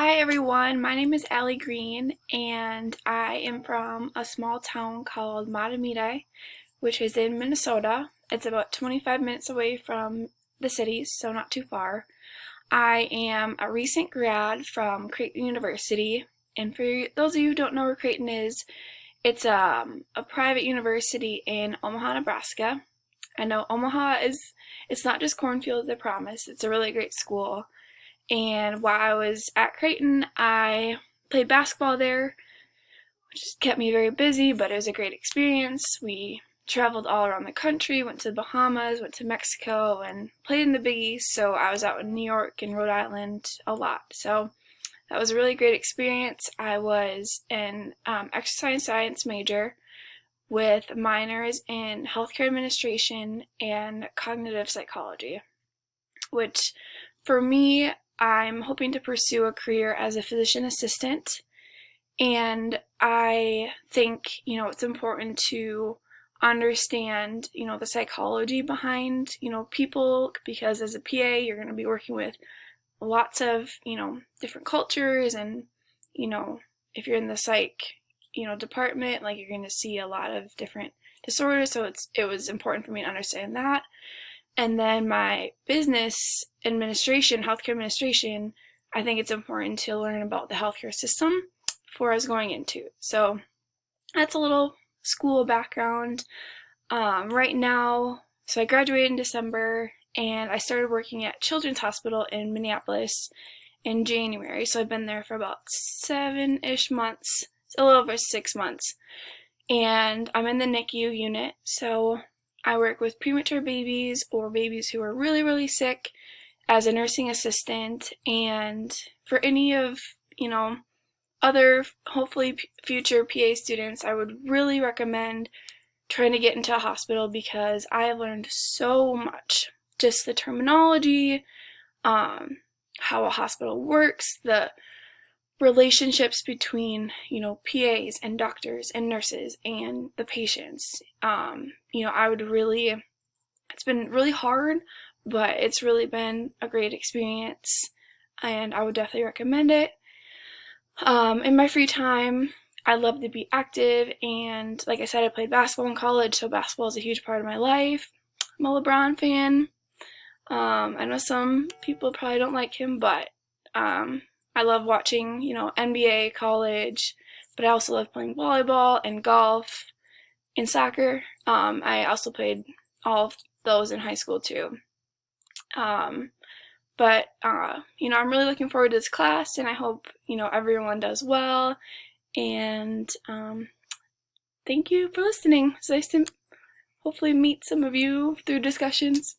Hi everyone, my name is Allie Green and I am from a small town called Matamidi, which is in Minnesota. It's about 25 minutes away from the cities, so not too far. I am a recent grad from Creighton University, and for those of you who don't know where Creighton is, it's a private university in Omaha, Nebraska. I know it's not just cornfields, I promise. It's a really great school. And while I was at Creighton, I played basketball there, which kept me very busy, but it was a great experience. We traveled all around the country, went to the Bahamas, went to Mexico, and played in the Big East, so I was out in New York and Rhode Island a lot. So that was a really great experience. I was an exercise science major with minors in healthcare administration and cognitive psychology, which for me, I'm hoping to pursue a career as a physician assistant, and I think, it's important to understand, the psychology behind, people, because as a PA, you're going to be working with lots of, different cultures, and, if you're in the psych, department, like, you're going to see a lot of different disorders, so it was important for me to understand that. And then my business administration, healthcare administration, I think it's important to learn about the healthcare system before I was going into. So that's a little school background. Right now, so I graduated in December and I started working at Children's Hospital in Minneapolis in January. So I've been there for about 7-ish months, a little over 6 months. And I'm in the NICU unit, so I work with premature babies or babies who are really, really sick as a nursing assistant. And for any of, other hopefully future PA students, I would really recommend trying to get into a hospital because I have learned so much. Just the terminology, how a hospital works, the relationships between, PAs and doctors and nurses and the patients. It's been really hard, but it's really been a great experience, and I would definitely recommend it. In my free time, I love to be active, and like I said, I played basketball in college, so basketball is a huge part of my life. I'm a LeBron fan. I know some people probably don't like him, but I love watching, NBA, college, but I also love playing volleyball and golf and soccer. I also played all of those in high school too. I'm really looking forward to this class, and I hope, everyone does well. And thank you for listening. It's nice to hopefully meet some of you through discussions.